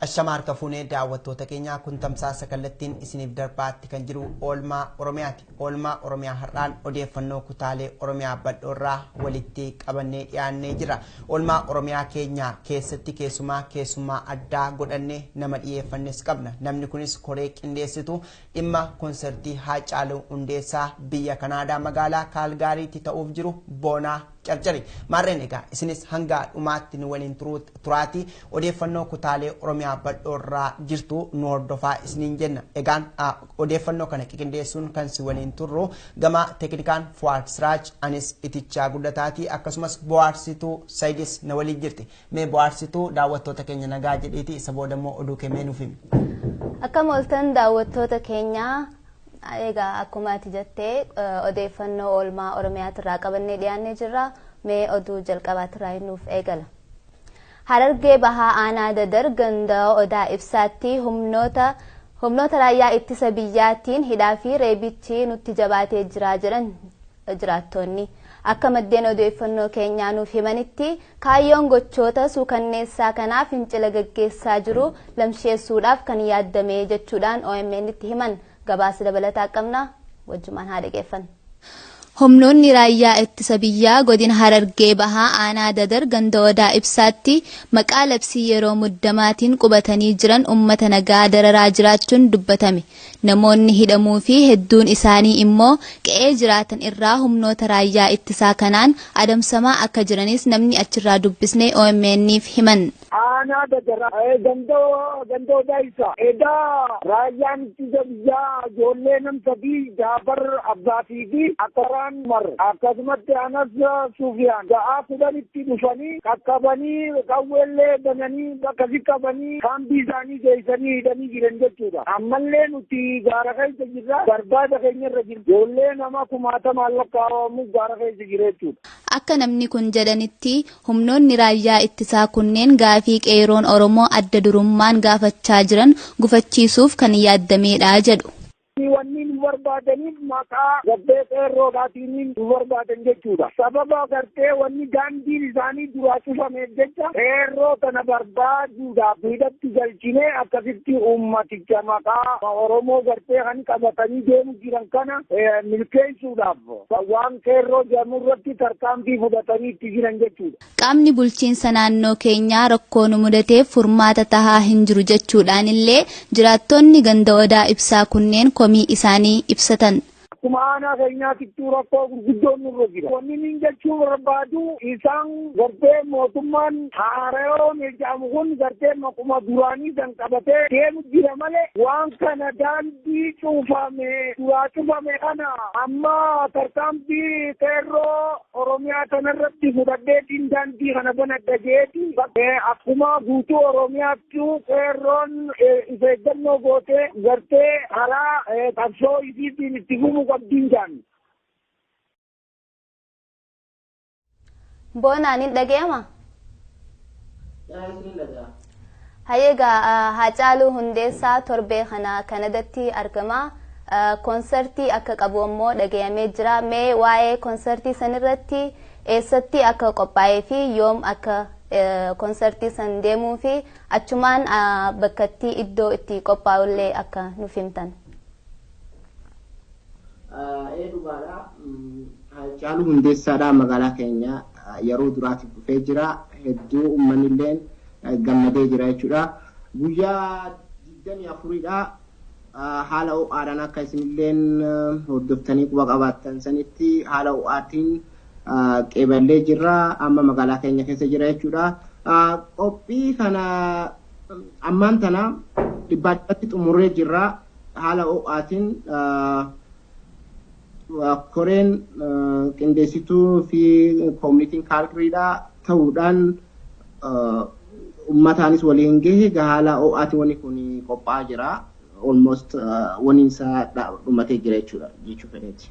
Ashamar Kafune daawwattoota keenya kun tamsaasa kallattiin isiniif darbaatti kan jiru oolmaa Oromiyaati. Oolmaa Oromiyaa har'aan odeeffannoo kutaalee Oromiyaa badhoorraa walitti qabannee dhiyaannee jira. Oolmaa Oromiyaa keenya keessatti keessummaa addaa godhannee nama dhiyeeffannes qabna. Namni kunis koree qindeessitu dhimma konsertii Haacaaluu Hundeessaa biyya Kanaadaa magaalaa Kaalgaariitti ta'uuf jiru Boonaa Carcari. Marreen egaa isinis hanga dhumaatti nu waliin turaati odeeffannoo kutaalee Oromiyaa badhoorraa jirtu nu hordofaa isiniin jenna. Egaan odeeffannoo kana qindeessuun kan si waliin turru gama teknikaan Fuwaad Siraaj anis itichaa guddataati akkasumas bohaarsituu Saayidis na waliin jirti. Mee bohaarsituu daawwattoota keenya nagaa jedheeti isa boodammoo oduu kennee nuuf himi. Akkam oltan daawwattoota keenya egaa akkuma ati jettee odeeffannoo oolmaa Oromiyaatirraa qabannee dhiyaannee jirra. Mee oduu jalqabaatirraa nuuf eegala. Harargee bahaa aanaa dadar ganda odaa ibsaatti humnoota raayyaa ittisa biyyaatiin hidhaa fi reebichi nutti jabaatee jira jedhan jiraattonni. Akka maddeen odeeffannoo keenyaa nuuf himanitti kaayyoon gochoota suukanneessaa kanaaf fincila gaggeessaa jiru lamsheessuudhaaf kan yaaddame jechuudhaan OMN itti himan. Gabaasa dabalataa qabna wajjumaan haa dhaggeeffannu. Humnoonni raayyaa ittisa biyyaa godina Harargee bahaa aanaa dadar ganda odaa ibsaatti maqaa labsii yeroo muddamaatiin qubatanii jiran uummata nagaa dararaa jiraachuun dubbatame. Namoonni hidhamuu fi hedduun isaanii immoo qe'ee jiraatan irraa humnoota raayyaa ittisaa kanaan adamsamaa akka jiranis namni achirraa dubbisnee OMN'if himan. Aanaa dadar ganda odaa ibsaa edaa raayyaan ittisa biyyaa ijoollee namsadii Jaafar Abbaatii fi Akkaraan Mar akkasumatti anas Sufiyaan ga'aa fudhanitti dhufanii qaqqabanii qawweellee bananii akkasi qabanii kaambii isaanii geessanii hidhanii jiran jechuudha. Ammallee nuti gaara keessa jirra barbaada keenya irra jirra. Ijoollee nama kumaatamaan lakkaa'amu gaara keessa jira jechuudha. Akka namni kun jedhanitti humnoonni raayyaa ittisaa kunneen gaafii qeeroon Oromoo adda durummaan gaafachaa jiran gufachiisuuf kan yaaddameedha jedhu. Wanni nu barbaadaniif maqaa gabbee qeerroodhaatiin nu barbaadan jechuudha. Sababa gartee wanni daandiin isaanii duraa cufameef jecha qeerroo kana barbaaduudhaaf hidhatti galchinee akkasitti ummaticha maqaa Oromoo gartee kan qabatanii deemu jiran kana milkeessuudhaaf waan qeerroo jedhamurratti tarkaanfii fudhatanii itti jiran jechuudha. Qaamni bulchiinsa naannoo keenyaa rakkoo nu mudateef furmaata tahaa hin jiru jechuudhaan illee jiraattonni ganda odaa ibsaa kunneen komii isaanii ibsatan. Akkuma aanaa keenyaatti rakkoo gurguddoon nurra jira. Wanni niin jechuu barbaadu isaan gartee mootummaan haarayoon jedhamu kun gartee maquma duraanii san qabatee deemu jira malee waan kana daandii duraa cufame kana amma tarkaanfii qeerroo Oromiyaa kanarratti fudhadheetiin daandii kana banadha jeeti. Akkuma guutuu Oromiyaatti qeerroon of eeggannoo gootee gartee karaa qabsoo isiitiin itti gumu qabdiinjaan. Boonaan hin dhaga'ama? Hayyeegaa Haacaaluu Hundeessaa torbee kana Kanadatti argama. Konsertii akka qabu ammoo dhaga'amee jira. Mee waa'ee konsertii sanirratti eessatti akka qophaa'ee fi yoom akka konsertii san deemuu fi achumaan bakkatti iddoo itti qophaa'ullee akka nuuf himtan. Haacaaluu Hundeessaadhaa magaalaa keenya yeroo duraatiif dhufee jira. Hedduu uummanillee gammadee jira jechuudha. Guyyaa 24dha. Haala ho'aadhaan akka isinilleen hordoftanii quba qabaattan sanitti haala ho'aatiin qeeballee jirra. Amma magaalaa keenya keessa jira jechuudha. Qophii kana ammaan tana dhibbaatti xumurree jirra. Haala ho'aatiin koreen qindeessituu fi koomunitiin Kaalgariidhaa ta'uudhaan ummataanis waliin gahe haala ho'aatiin wanni kun qophaa'aa jira. Almost waniinsa dhumatee jira jechuudha jechuu fedheeti.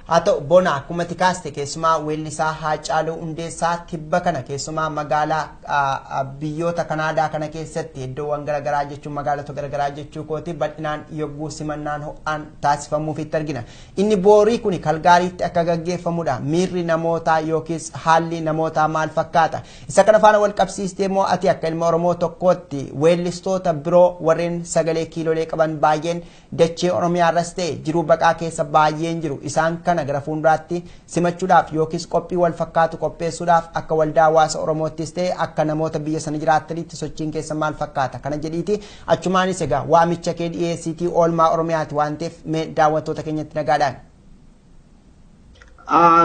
haa ta'u bona akkuma tikaaste keessumaa weellisaa Haacaaluu Hundeessaa tibba kana keessumaa magaalaa biyyoota Kanaadaa kana keessatti iddoowwan garaagaraa jechuun magaalota garaagaraa jechuu kooti bal'inaan yogguu simannaan ho'aan taasifamuufitti argina. Inni boorii kun Kalgaariitti akka gaggeeffamudha. Miirri namootaa yookiis haalli namootaa maal fakkaata? Isa kana faana wal qabsiistee moo ati akka ilma Oromoo tokkootti weellistoota biroo warreen sagalee kiilolee qaban baay'een dachee Oromiyaa irras ta'e jiruu baqaa keessa baay'een jiru. Isaan kana gara fuulduraatti simachuudhaaf yookiis qophii wal fakkaatu qopheessuudhaaf akka waldaa hawaasa Oromoottis ta'e akka namoota biyya sana jiraatanitti sochiin keessa maal fakkaata? Kana jedhiiti achumaanis egaa waamicha kee dhiyeessiitii oolmaa Oromiyaati waan ta'eef mee daawwattoota keenyatti nagaadhaan.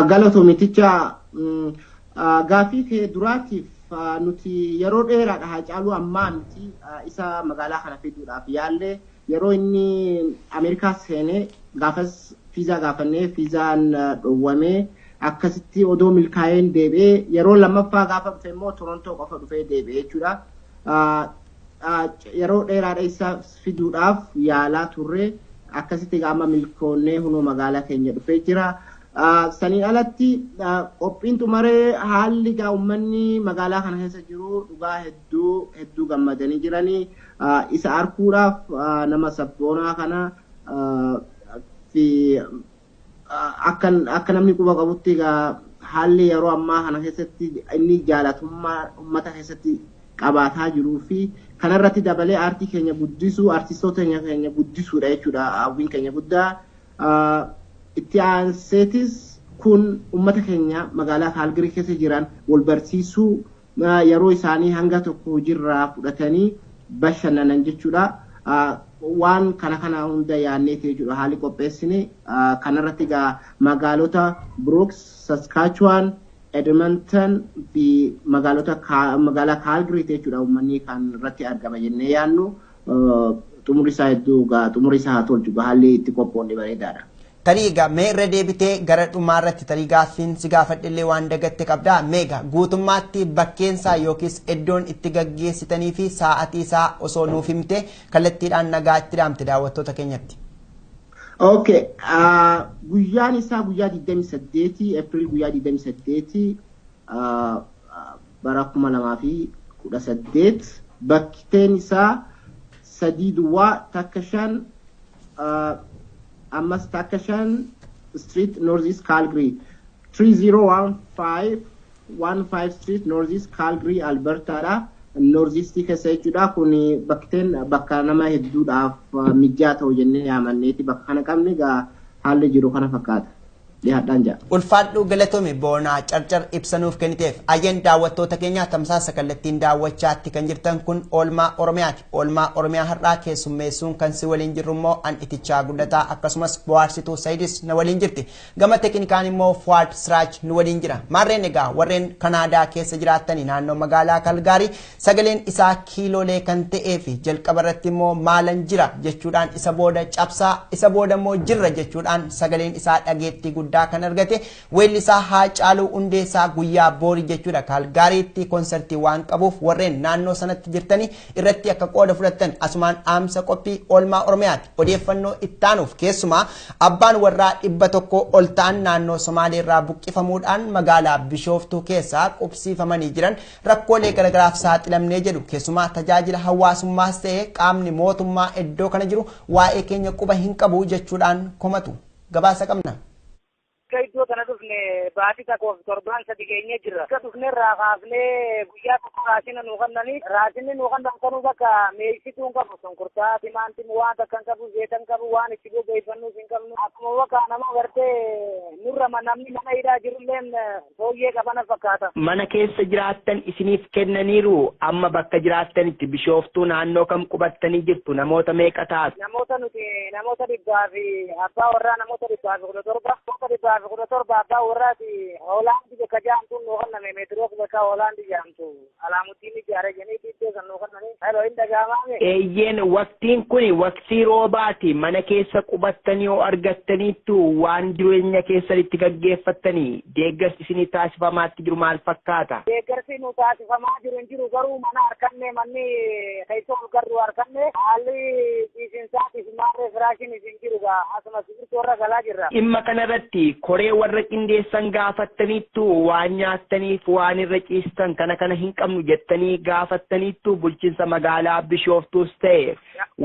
Galatoomicha gaafii kee duraatiif nuti yeroo dheeraadha Haacaaluu ammaa nuti isa magaalaa kana fiduudhaaf yaallee yeroo inni Ameerikaa seenee gaafas fiizaa gaafannee fiizaan dhowwamee akkasitti odoo milkaa'een deebi'ee yeroo lammaffaa gaafa dhufe immoo Torontoo qofa dhufee deebi'ee jechuudha. Yeroo dheeraadha isa fiduudhaaf yaalaa turre akkasitti gaama milkoonnee hunoo magaalaa keenya dhufee jira. Sanii alatti qophiin tumaree haalli gaa uummanni magaalaa kana keessa jiru dhugaa hedduu gammadanii jiranii isa arguudhaaf nama sabboonaa kana fi akka namni quba qabutti haalli yeroo ammaa kana keessatti inni jaalatummaa uummata keessatti qabaataa jiruu fi kanarratti dabalee aartii keenya guddisuu artistoota keenya guddisuudha jechuudha hawwiin keenya guddaa. Itti aanseetis kun uummata keenya magaalaa Kaalgarii keessa jiran wal barsiisuu yeroo isaanii hanga tokko hojiirraa fudhatanii bashannanan jechuudha. Waan kana hunda yaannee jechuudha haalli qopheessine kanarratti gaa magaalota Brooks, Saskatchewan, Edmonton fi magaalaa Kaalgarii jechuudha uummanni kan irratti argama jennee yaannu xumuri isaa hedduu xumuri isaa haa tolchu haalli itti qophoonni bareedaadha. Tariiga mee irra deebitee gara dhumaarratti tarii gaaffiin si gaafadhillee waan dagatte qabdaa meega guutummaatti bakkeensaa yookiis iddoon itti gaggeessitanii fi sa'aatii isaa osoo nuuf himte kallattiidhaan nagaa itti dhaamte daawwattoota keenyatti. Okay, guyyaan isaa guyyaa 28 April guyyaa 28 bara 2018 bakkeen isaa 3 Duwwaa takka 5 Ammas Takashan Street, Northeast Calgary, 3015 Street, Northeast Calgary, Alberta. Northeast keessa jechuudha kun bakka nama hedduudhaaf mijaa ta'u jennee yaamanneeti bakka kana qabne haalli jiru kana fakkaata. Dhiyaadhaan jira. Ulfaadhuu galatoome boonaa carcar ibsanuuf kenniteef ayyan daawwattoota keenyaa tamsaasa kallattiin daawwachaatti kan jirtan kun oolmaa Oromiyaati. Oolmaa Oromiyaa har'aa keessummeessuun kan si waliin jirru immoo an itichaa guddataa akkasumas bohaarsituu Sayidis na waliin jirti. Gama teeknikaan immoo Fuad Siraaj nu waliin jira. Maarreen egaa warreen Kanaadaa keessa jiraatanii naannoo magaalaa Kalgaarii sagaleen isaa kiiloolee kan ta'ee fi jalqaba irratti immoo maalan jira jechuudhaan isa booda cabsaa isa booda immoo jirra jechuudhaan sagaleen isaa dhageettii guddaa kan argate weellisaa Haacaaluu Hundeessaa guyyaa boorii jechuudha Kalgaariitti konsertii waan qabuuf warreen naannoo sanatti jirtanii irratti akka qooda fudhattan asumaan dhaamsa qophii oolmaa Oromiyaati. Odeeffannoo ittaanuuf keessumaa abbaan warraa 100 ol ta'an naannoo Somaaleerraa buqqifamuudhaan magaalaa Bishooftuu keessaa qubsiifamanii jiran rakkoolee garagaraaf saaxilamnee jedhu keessumaa tajaajila hawaasummaas ta'ee qaamni mootummaa iddoo kana jiru waa'ee keenya quba hin qabu jechuudhaan komatu. Gabaasa qabna. Iddoo kana dhufne baatii tokkoof torbaan sadi keenya jirra. Akka dhufne irraa kaafnee guyyaa tokko raasina nuu kennanii raasinni nuu kennan kanuu bakka meeshaalee hin qabu sonkortaa timaantii waan takka hin qabu zeeta hin qabu waan itti gaggeeffannuus hin qabnu akkuma bakka nama gartee nurra namni mana hidhaa jirulleen fooyyee qabana fakkaata. Mana keessa jiraattan isiniif kennaniiru amma bakka jiraattanitti Bishooftuu naannoo kam qubattanii jirtu namoota meeqa taatu? Namoota 100 fi abbaa warraa namoota 117 kudha torba abbaa warraati Hoolaandii bakka jaamtuun nuu kenname meetiroo bakka Hoolaandii jaamtu alaamutiin ijaare janii iddoo san nuu kennanii haloo hin dhagaamaame. Eeyyeen waqtiin kun waqtii roobaati mana keessa qubattanii yoo argattaniittu waan jireenya keessanitti gaggeeffattanii deeggarsi isinii taasifamaatti jiru maal fakkaata? Deeggarsi nu taasifamaa jiru garuu mana harkanne manni keessa ol garuu harkanne haalli ciisinsaatiif maarree firaashin isin jiru asuma sibirtoorra galaa jirra. Dhimma kanarratti koree warra qindeessan gaafattaniittu waan nyaattaniif waan irra ciistan kana hin qabnu jettanii gaafattaniittu bulchiinsa magaalaa Bishooftuus ta'e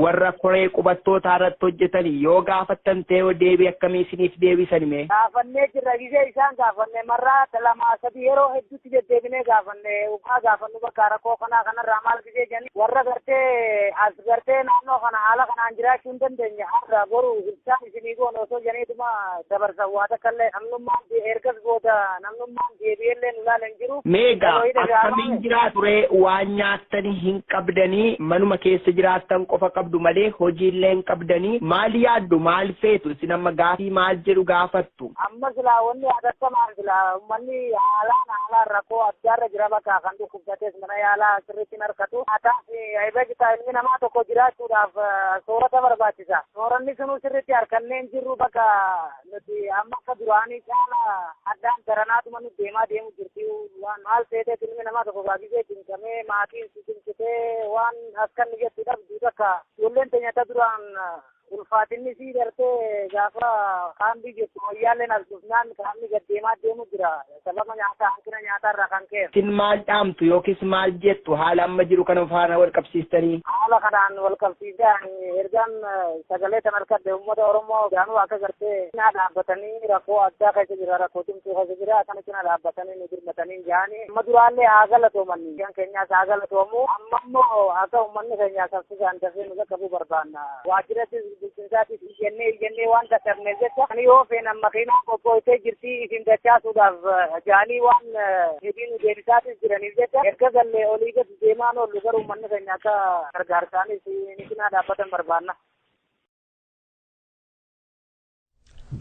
warra koree qubattoota irratti hojjetanii yoo gaafattan ta'e deebii akkamii isiniif deebisan mee? Gaafannee jirra gisee isaan gaafanne marraa lamaa sadii yeroo hedduutti deddeebinee gaafanne ugaa gaafannu bakka rakkoo kanarraa maal gisee jenni warra gartee as gartee naannoo kana haala kanaan jiraachuu hin dandeenye har'a boru isaan isinii goon osoo janiituma dabarsan waa takkallee namnummaan ergas booda namnummaan deebi'ellee nu laalan jiru. Meegaa akkamiin jiraatu ree waan nyaattanii hin qabdanii manuma keessa jiraattan qofa qabdu malee hojiillee hin qabdanii maal yaaddu maal feetu isin amma gaafii maal jedhu gaafattu? Amma silaa wanni adakka maal silaa uummanni haalaan rakkoo addaarra jira bakka kan dhukkubsates mana yaalaa sirriitti hin argatu. Ataas eebbaa ilmi namaa tokko jiraachuudhaaf soorata barbaachisa. Sooranni sunuu sirriitti harkanneen jirru bakka nuti amma akka duraanii caala addaan garanaatuma nu deemu jirti waan maal feetee ilmi namaa tokko gaafisee cinqamee maatiin si cinqitee waan akkanni jettu dhabdu takka ijoolleen teenya duraan ulfaatinni sii dartee gaafa kaambii jettu wayyaalleen as dhufnaan kaambii gaddeemaa deemu jira sababa hanqina nyaatarraa kan ka'e. Isin maal dhaamtu yookiis maal jettu haala amma jiru kana faana wal qabsiistanii? Haala kanaan wal qabsiisaan ergaan sagalee kan argadde uummata Oromoo gaanuu akka gartee na dhaabbatanii rakkoo addaa keessa jira rakkoo cimtuu keessa jira akkana cina dhaabbatanii nu dirmatanii jaanii amma duraallee haa galatooman kan keenyaas haa galatoomu amma immoo akka uummanni keenyaa saffisaan dafee nu qaqqabuu barbaanna waajjirattis bulchiinsaatiif iyyannee waan dadhabneef jecha ani yoo feenan makiinaa qoqqooytee jirti isin dachaasuudhaaf jaanii waan hidii nu deebisaatis jiraniif jecha erga gallee olii gadi deemaan oollu garuu uummanni keenya akka gargaarsaanis ni cinaa dhaabbatan barbaanna.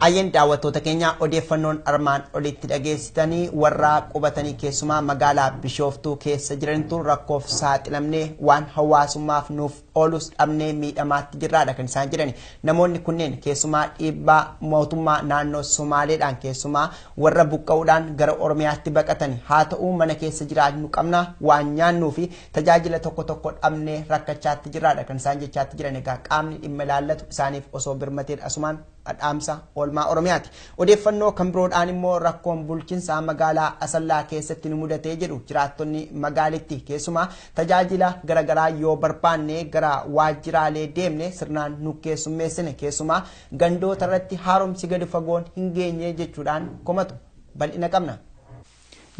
Ayyan daawwattoota keenya odeeffannoon armaan olitti dhageessitanii warra qubatanii keessumaa magaalaa Bishooftuu keessa jirantu rakkoof saaxilamnee waan hawaasummaaf nuuf oolus dhabnee miidhamaatti jirraadha kan isaan jedhani. Namoonni kunneen keessumaa dhiibbaa mootummaa naannoo Somaaleedhaan keessumaa warra buqqa'uudhaan gara Oromiyaatti baqatanii haa ta'uu mana keessa jiraannu qabna waan nyaannuu fi tajaajila tokko dhabnee rakkachaatti jirraadha kan isaan jechaatti jiran. Egaa qaamni dhimma ilaallatu isaaniif osoo birmateen asumaan adhaamsa oolmaa Oromiyaati. Odeeffannoo kan biroodhaan immoo rakkoon bulchiinsaa magaalaa Asallaa keessatti nu mudatee jedhu jiraattonni magaalittii keessumaa tajaajila garagaraa yoo barbaanne gara waajjiraalee deemne sirnaan nu keessummeessine keessumaa gandoota irratti haaromsi gadi fagoon hin geenye jechuudhaan komatu bal'ina qabna.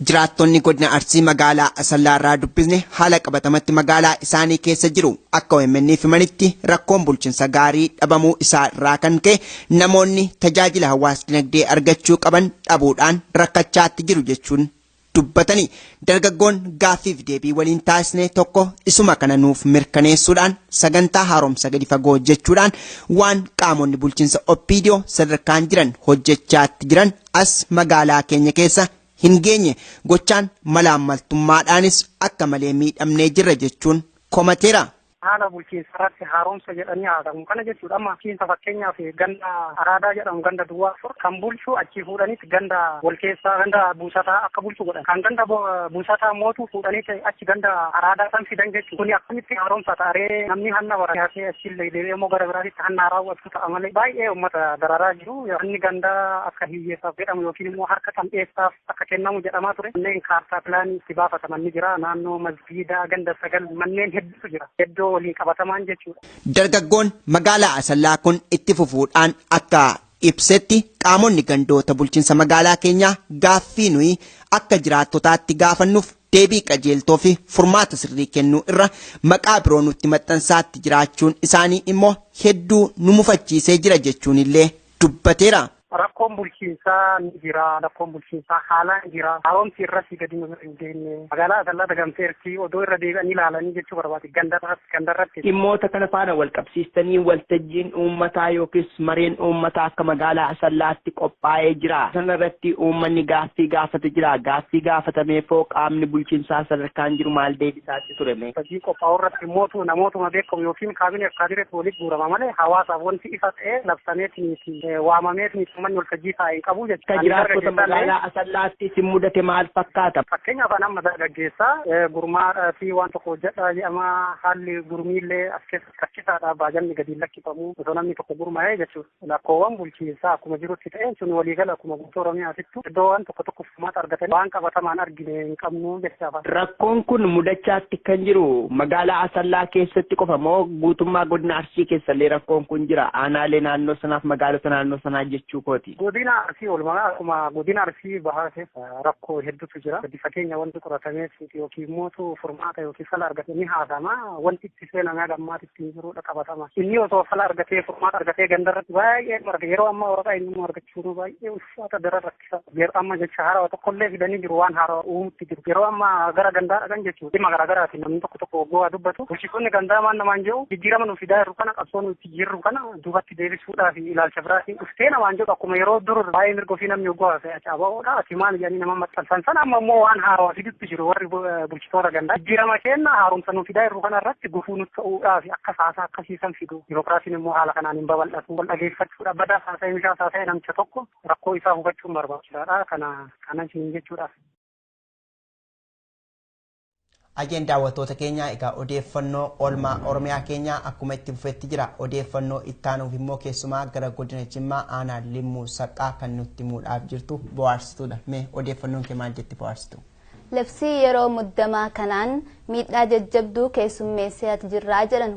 Jiraattonni godina Arsii magaalaa Asallaa irraa dubbisne haala qabatamatti magaalaa isaanii keessa jiru akka OMN'f himanitti rakkoon bulchiinsa gaarii dhabamuu isaa irraa kan ka'e namoonni tajaajila hawaas dinagdee argachuu qaban dhabuudhaan rakkachaatti jiru jechuun dubbatanii. Dargaggoon gaaffiif deebii waliin taasisne tokko isuma kana nuuf mirkaneessuudhaan sagantaa haaromsa gadi fagoo jechuudhaan waan qaamonni bulchiinsa OPDO sadarkaan jiran hojjechaatti jiran as magaalaa keenya keessa hin geenye gochaan malaammaltummaadhaanis akka malee miidhamnee jirra jechuun komateera. haala bulchiinsaatti haaromsa jedhanii haasa'u kana jechuudha. Amma bulchiinsa fakkeenyaaf ganda araadaa jedhamu ganda duwwaa afur kan bulchu achii fuudhaniiti ganda wal keessaa ganda buusataa akka bulchu godhan kan ganda buusataa mootu fuudhaniiti achi ganda araadaa san fidan jechuudha. Kuni akkamitti haaromsa taaree namni hanna baratee achillee deebi'ee immoo gara biraatitti hanna raawwatu ta'a malee baay'ee uummata dararaa jiru. Inni ganda akka hiyyeessaaf jedhamu yookiin immoo harka qal'eessaaf akka kennamu jedhamaa ture. Manneen kaartaa pilaanii itti baafataman ni jira. Naannoo masgiidaa ganda sagal manneen hedduutu jira. Iddoo waliin qabatamaan jechuudha. Dargaggoon magaalaa Asallaa kun itti fufuudhaan akka ibsetti qaamonni gandoota bulchiinsa magaalaa keenyaa gaaffii nuyi akka jiraattotaatti gaafannuuf deebii qajeeltoo fi furmaata sirrii kennuu irra maqaa biroo nutti maxxansaatti jiraachuun isaanii immoo hedduu nu mufachiisee jira jechuun illee dubbateera. Rakkoon bulchiinsaa ni jira. Rakkoon bulchiinsaa haalaan jira. Haaromsi irratti gadi nu hin deemne. Magaalaa Asallaa dagamteerti odoo irra deebi'anii ilaalanii jechuu barbaade gandarratti. Dhimmoota kana faana wal qabsiistanii waltajjiin uummataa yookiis mareen uummataa akka magaalaa Asallaatti qophaa'ee jira. Sanarratti uummanni gaaffii gaafate jira. Gaaffii gaafatameefoo qaamni bulchiinsaa sadarkaan jiru maal deebisaatti tureme. Hojii qophaa'uu irratti namootuma beekamu yookiin kaabinee akkaadirratti walitti guurama malee hawaasaaf wanti ifa ta'ee labsameetii waamameetii uummanni waltajjii taa'ee qabu jechuudha. Jiraattota magaalaa Asallaatti si mudate maal fakkaata? Fakkeenyaaf nama dargaggeessaa gurmaadhaa fi waan tokko hojjedhaa jedhama haalli gurmiillee as keessatti rakkisaadha baajamni gadi lakkifamu osoo namni tokko gurmaa'ee jechuudha. Lakkoowwan bulchiinsaa akkuma jirutti ta'een sun waliigala akkuma guutuu Oromiyaatittu iddoo waan tokko furmaata argatanii waan qabatamaan argine hin qabnu jechaadha. Rakkoon kun mudachaatti kan jiru magaalaa Asallaa keessatti qofa moo guutummaa godina Arsii keessallee rakkoon kun jira? Aanaalee naannoo sanaaf magaalota naannoo sanaa jechuu kooti. Godina Arsii walumaa akkuma godina Arsii bahaa keessa rakkoo hedduutu jira. Gadi fageenya wanti qoratameef yookiin immoo furmaata yookiin fala argatanii haasama wanti itti seenamee gammaatti ittiin jirudha qabatama. Inni osoo fala argatee furmaata argatee gandarratti baay'ee marga yeroo ammaa waraqaa inni argachuun baay'ee ulfaata daran rakkisa. Yeroo amma jecha haarawaa tokkollee fidanii jiru waan haarawaa uumutti jiru. Yeroo ammaa gara gandaa dhaqan jechuudha. Dhimma garaagaraatiin namni tokko oggoo dubbatu. Bulchitoonni gandaa maan namaan jedhu jijjiirama nuuf fidaa jiru kana qabsoo nuti jirru kana duubatti deebisuudhaa fi ilaalcha biraatiin dhuftee namaan jedhu akkuma yeroo dur baay'ee mirga ofii namni oggoo haasa'e caabaa'uudha. Ati maal jedhanii nama maxxansan sana amma immoo waan haarawaa fidutti jiru warri bulchitoota gandaa. Jijjiirama kenna haaromsa nuuf fidaa jiru kana irratti gufuu nutti ta'uudhaa fi akka saasaa akkasiisan fidu. Biirokiraasiin immoo haala kanaan hin babal'atu. Wal dhageeffachuudha. Badaa haasa'ee mishaa haasa'ee namicha tokko rakkoo isaa hubachuun barbaachisaadha. Kana isin jechuudha. Ajeen daawwattoota keenya egaa odeeffannoo oolmaa Oromiyaa keenya akkuma itti fufetti jira. Odeeffannoo ittaanuuf immoo keessumaa gara godina Jimmaa aanaa Limmuu Saqqaa kan nutti himuudhaaf jirtu bohaarsituudha. Mee odeeffannoon kee maal jetti bohaarsitu? Labsii yeroo muddamaa kanaan miidhaa jajjabduu keessummeessaa jirraa jedhan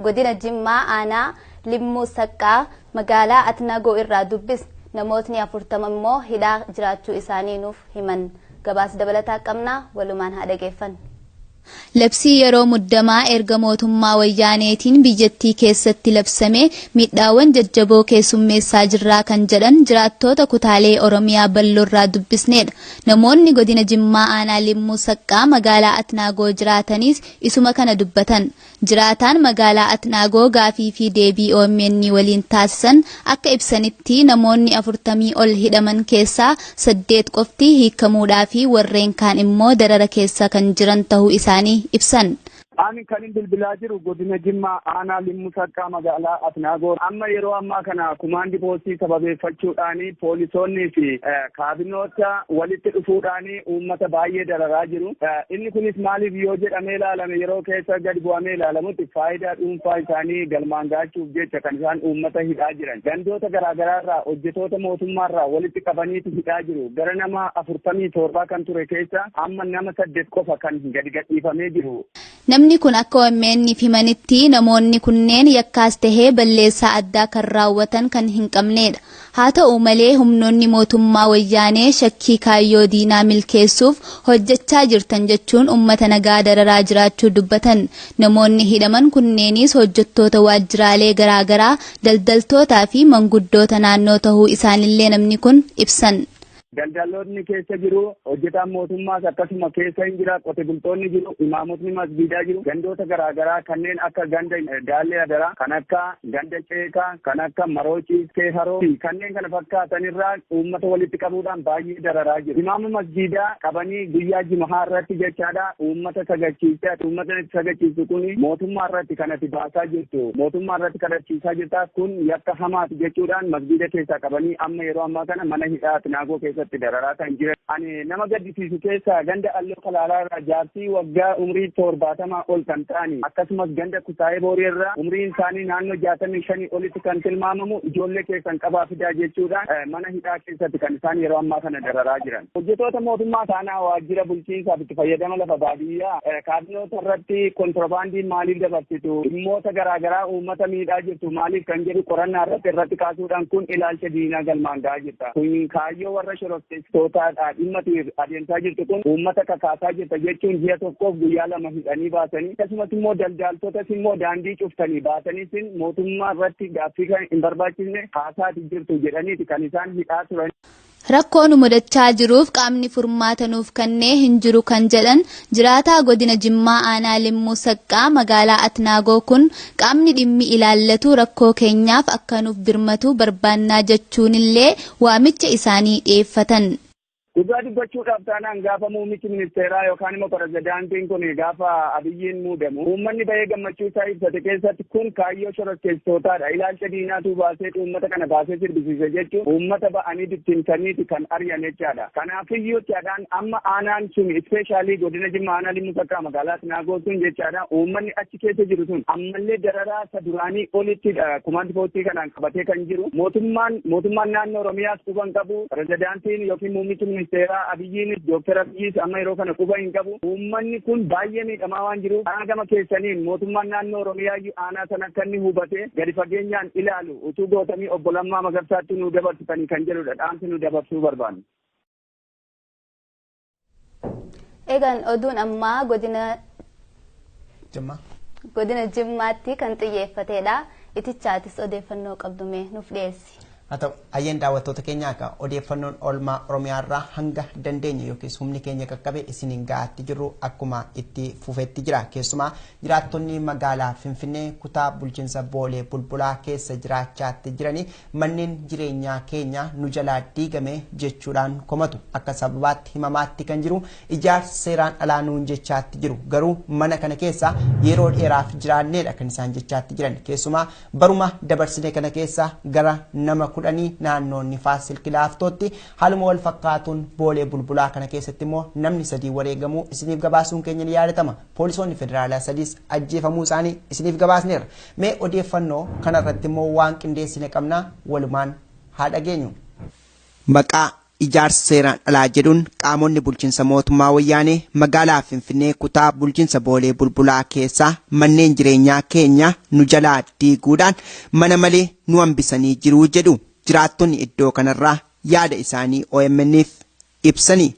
godina Jimmaa aanaa Limmuu Saqqaa magaalaa Atnagoo irraa dubbis. Namootni 40 immoo hidhaa jiraachuu isaanii nuuf himan. Gabaas dabalataa qabnaa walumaan haa dhageeffannu. Labsii yeroo muddamaa erga mootummaa wayyaaneetiin biyyattii keessatti labsame miidhaawwan jajjaboo keessummeessaa jirraa kan jedhan jiraattoota kutaalee Oromiyaa bal'oorraa dubbisneedha. Namoonni godina Jimmaa aanaa Limmuu Saqqaa magaalaa Atnaagoo jiraatanis isuma kana dubbatan. Jiraataan magaalaa Atnaagoo gaafii fi deebii OMN waliin taasisan akka ibsanitti namoonni 40 ol hidhaman keessaa 8 qofti hiikamuudhaa fi warreen kaan immoo darara keessa kan jiran ta'uu isaanii ibsan. Ani kan bilbilaa jiru godina Jimmaa aanaa Limmuu Saqqaa magaalaa Atnaagoo. Amma yeroo ammaa kana kumaandi poostii sababeeffachuudhaan poolisoonnii fi kaabinoota walitti dhufuudhaan uummata baay'ee dararaa jiru. Inni kunis maaliif yoo jedhamee ilaalame yeroo keessa gadi bu'amee ilaalamutti faayidaa dhuunfaa isaanii galmaan gaachuuf jecha kan isaan uummata hidhaa jiran. Gandoota garaagaraarraa hojjetoota mootummaarraa walitti qabaniitu hidhaa jiru. Gara nama 47 kan ture keessa amma nama 8 qofa kan gadi gadhiifamee jiru. Namni kun akka OMN himanitti namoonni kunneen yakkaas tahee balleessaa addaa kan raawwatan kan hin qabneedha. Haa ta'u malee humnoonni mootummaa wayyaanee shakkii kaayyoo diinaa milkeessuuf hojjechaa jirtan jechuun uummata nagaa dararaa jiraachuu dubbatan. Namoonni hidhaman kunneenis hojjettoota waajjiraalee garaagaraa, daldaltootaa fi manguddoota naannoo tahuu isaanillee namni kun ibsan. Daldaltoonni keessa jiru, hojjetaan mootummaas akkasuma keessa hin jira, qote bultoonni jiru, imaamotni masgiidaa jiru, gandoota garaagaraa kanneen akka ganda Daallee Adaraa, kan akka ganda Ceekaa, kan akka Maroochii, Keeharoo kanneen kana fakkaatanirraa uummata walitti qabuudhaan baay'ee dararaa jiru. Imaama masgiidaa qabanii guyyaa Jimahaa irratti jechaadha uummata sagachiisaa, uummata sagachiisu kun mootummaa irratti kanatti baasaa jirtu. Mootummaa irratti kadhachiisaa jirta kun yakka hamaati jechuudhaan masgiida keessaa qabanii amma yeroo ammaa kana mana hidhaa Atnaagoo keessa dararaa kan jiran. Ani nama gaddisiisu keessa ganda Alloo Kalaalaarraa jaartii waggaa umrii 70 ol kan ta'ani akkasumas ganda Kusaayee Booriirraa umriin isaanii naannoo 65 olitti kan tilmaamamu ijoollee keessan qabaa fidaa jechuudhaan mana hidhaa keessatti kan isaan yeroo ammaa kana dararaa jiran. Hojjetoota mootummaa taanaa waajjira bulchiinsaaf itti fayyadama lafa baadiyyaa kaabinoota irratti kontiroobaandii maaliif dabarsitu dhimmoota garaagaraa uummata miidhaa jirtu maaliif kan jedhu qorannaa irratti kaasuudhaan kun ilaalcha diinaa galmaan ga'aa jirta. Kun kaayyoo warra shororkeessitootaadha dhimma adeemsaa jirtu kun uummata kakaasaa jirta jechuun ji'a tokkoof guyyaa 2 hidhanii baasanii akkasumas immoo daldaltootas immoo daandii cuftanii baasanii mootummaa irratti gaaffii kan hin barbaachisne haasaati jirtu jedhaniiti kan isaan hidhaa turan. Rakkoon mudachaa jiruuf qaamni furmaata nuuf kennee hin jiru kan jedhan jiraataa godina Jimmaa aanaa Limmuu Saqqaa magaalaa Atnaagoo kun qaamni dhimmi ilaallatu rakkoo keenyaaf akka nuuf birmatu barbaannaa jechuunillee waamicha isaanii dhiyeeffatan. Dhugaa dubbachuudhaaf taanaan gaafa muummichi ministeeraa yookaan immoo pirezidaantiin kun gaafa Abiyyiin muudamu uummanni bahee gammachuu isaa ibsate keessatti kun kaayyoo shororkeessitootaadha. Ilaalcha diinaatu baasee uummata kana baasee sirbisiise jechuun uummata ba'anii bittinsaniiti kan ari'an jechaadha. Kanaafiyyuu jechaadhaan amma aanaan sun ispeeshaalii godina Jimmaa aanaa Limmuu Sakkaa magaalaa Sinaagoo sun jechaadha uummanni achi keessa jiru sun ammallee dararaa isa duraanii olitti kumaandi poostii kanaan qabatee kan jiru mootummaan naannoo Oromiyaas quban qabu pirezidaantiin yookiin muummichi ministeeraa Abiyyiinis Dooktar Abiyyiis amma yeroo kana quba hin qabu. Uummanni kun baay'ee miidhamaa waan jiruuf aanaa gama keessaniin mootummaan naannoo Oromiyaa aanaa sana akka inni hubatee gadi fageenyaan ilaalu utuu gootanii obbo Lammaa Magarsaatti nu dabarsitanii kan jedhudha. Dhaamsi nu dabarsuu barbaannu. Egaan oduun ammaa godina Jimmaatti kan xiyyeeffatedha. Itichaatis odeeffannoo qabdume nuuf dhiyeessi. Atau ayyan daawwattoota keenyaa akka odeeffannoon oolmaa Oromiyaa irraa hanga dandeenye yookiis humni keenya qaqqabe isiniin gahaatti jirru akkuma itti fufetti jira. Keessumaa jiraattonni magaalaa Finfinnee kutaa bulchiinsa Boolee Bulbulaa keessa jiraachaatti jiranii manneen jireenyaa keenya nu jalaa diigame jechuudhaan komatu akka sababaatti himamaatti kan jiru ijaarsa seeraan alaa nuun jechaatti jiru. Garuu mana kana keessa yeroo dheeraaf jiraanneedha kan isaan jechaatti jiran. Keessumaa baruma dabarsine kana keessa gara nama kudhanii naannoonni Faasil Kilaaftootti haaluma wal fakkaatuun Boolee Bulbulaa kana keessatti immoo namni 3 wareegamuu isiniif gabaasuun keenya ni yaadatama. Poolisoonni federaalaa 3 ajjeefamuu isaanii isiniif gabaasneera. Mee odeeffannoo kanarratti immoo waan qindeessine qabna walumaan haa dhageenyu. Maqaa ijaarsa seeraan alaa jedhuun qaamonni bulchiinsa mootummaa wayyaanee magaalaa Finfinnee kutaa bulchiinsa Boolee Bulbulaa keessaa manneen jireenyaa keenya nu jalaa diiguudhaan mana malee nu hambisanii jiru jedhu jiraattonni iddoo kanarraa yaada isaanii OMN'if ibsanii.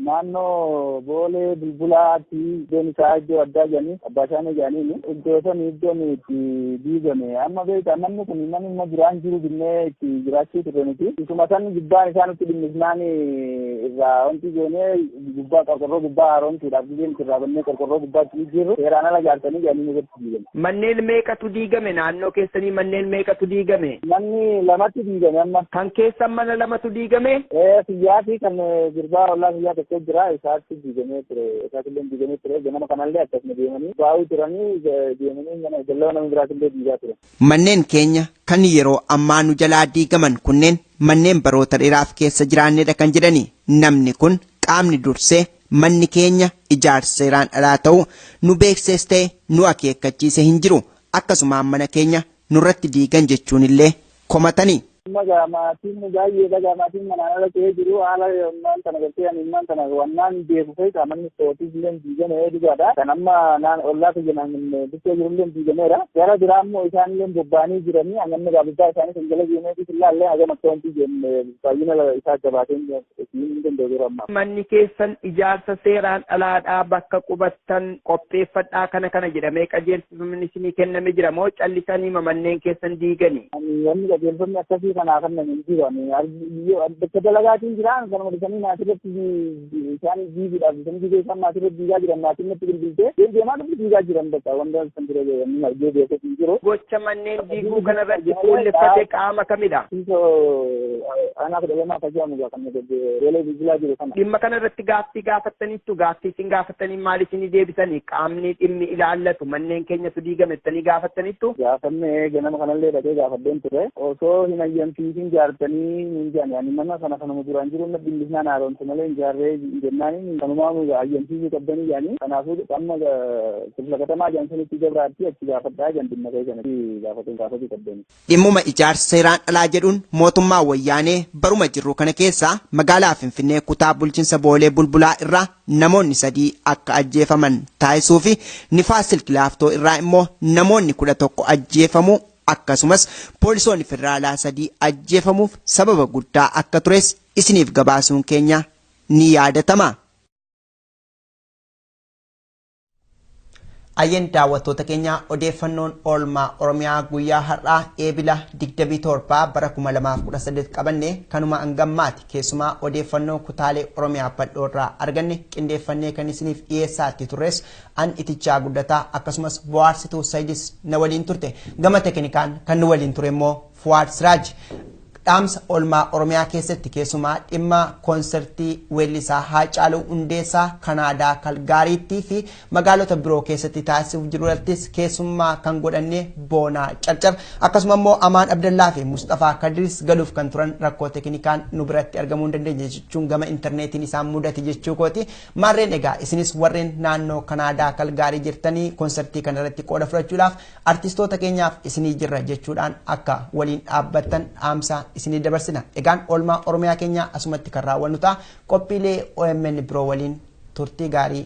Naannoo Boolee Bulbulaatti iddoon isaa iddoo addaa jedhanii abbaa isaanii jedhanii iddoo sana iddoon itti diigame amma beektaa namni kun namni immoo biraan jiru binnee itti jiraachuu turre nuti isuma san gubbaan isaa nutti dhimmisnaan irraa wanti goonee gubbaa qorqorroo gubbaa haaromsuudhaaf gizeen irraa bannee qorqorroo gubbaatti jirru seeraan ala jaaltanii jedhanii irratti diigame. Manneen meeqatu diigame naannoo keessanii manneen meeqatu diigame? Manni 2tu diigame amma. Kan keessan mana 2tu diigame? Siyyaa fi kan gurbaa ollaa siyyaa tokko jira isaatti diigamee ture isaatillee diigamee ture ganama kanallee akkasuma deemanii baay'ee turanii deemanii mana jallaa nama biraatillee diigaa ture. Manneen keenya kan yeroo ammaa nu jalaa diigaman kunneen manneen baroota dheeraaf keessa jiraannedha kan jedhani namni kun qaamni dursee manni keenya ijaarsa seeraan alaa ta'u nu beeksees ta'e nu akeekkachiise hin jiru akkasumaan mana keenya nurratti diigan jechuun illee komatanii. Maatiin baay'eedha maatiin manaan ala ta'ee jiru haala yommaan kana galtee animmaan kana wannaan beekufee qaamanni sootii illee diigamee dhugaadha. Kan amma ollaa kiyyanaan bittee jirullee diigameera. Gara biraa immoo isaan illee bobba'anii jiranii hanganni gaabbisaa isaanii kan jala deemeetis illee haga maktoontii baay'ina isaa jabaatee hin danda'u jiru amma. Manni keessan ijaarsa seeraan alaadhaa bakka qubattan qopheeffadhaa kana jedhamee qajeelfamni isinii kenname jira moo callisanii manneen keessan diiganii? Wanni qajeelfamni akkasii kanaaf kan namni jiran bakka dalagaatiin jiran kan mul'isanii maatirratti isaan diiguudhaaf isaan diigee isaan maatirratti diigaa jiran maatiin natti bilbiltee deemaa dhufti diigaa jiran bakka wanta san ture inni argee beekee hin jiru. Gocha manneen diiguu kanarratti fuulleffate qaama kamidha? Aanaa fedhalamaa fayyadamu kan reelee bilbilaa jiru kana. Dhimma kanarratti gaaffii gaafattaniittu gaaffii isin gaafatanii maal isinii deebisanii qaamni dhimmi ilaallatu manneen keenyatu diigamettanii gaafattaniittu? Gaafannee ganama kanallee dhaqee gaafadheen ture osoo hin ayyamsiisin jaartanii hin jaani mana kana kanuma duraan jiru na bilisnaan haaromse malee hin jaarree jennaani kanumaa ayyamsiisuu qabdanii jaanii kanaafuu amma sirna katamaa jaansanitti jabraatti achi gaafadhaa jandinna kee kanatti gaafachuu qabdanii. Dhimmuma ijaarsa seeraan alaa jedhuun mootummaa wayyaanee baruma jirru kana keessaa magaalaa Finfinnee kutaa bulchiinsa Boolee Bulbulaa irraa namoonni 3 akka ajjeefaman taasisuu fi Faasil Kilaaftoo irraa immoo namoonni 11 ajjeefamuu akkasumas poolisoonni federaalaa 3 ajjeefamuuf sababa guddaa akka tures isiniif gabaasuun keenya ni yaadatama. Ayyan daawwattoota keenya odeeffannoon oolmaa Oromiyaa guyyaa har'aa eebila 27 bara 2018 qabanne kanuma hangammaati keessumaa odeeffannoo kutaalee Oromiyaa bal'oorraa arganne qindeeffannee kan isiniif dhiyeessaatti turres an itichaa guddataa akkasumas bohaarsituu Saayidis na waliin turte gama teknikaan kan nu waliin ture immoo Fuwaad Siraaj dhaamsa oolmaa Oromiyaa keessatti keessumaa dhimma konsertii weellisaa Haacaaluu Hundeessaa Kanaadaa Kalgaariitti fi magaalota biroo keessatti taasisuuf jiruuttis keessummaa kan godhanne Boonaa Carcar akkasuma immoo Amaan Abdallaa fi Mustafaa Kadiris galuuf kan turan rakkoo teknikaan nu biratti argamuu hin dandeenye jechuun gama intarneetiin isaan mudate jechuu kooti. Maarreen egaa isinis warreen naannoo Kanaadaa Kalgaarii jirtanii konsertii kana irratti qooda fudhachuudhaaf artistoota keenyaaf isinii jirra jechuudhaan akka waliin dhaabbattan dhaamsa isinii dabarsina. Egaan oolmaa Oromiyaa keenya asumatti kan raawwannu ta'a. Qophiilee OMN biroo waliin turtii gaarii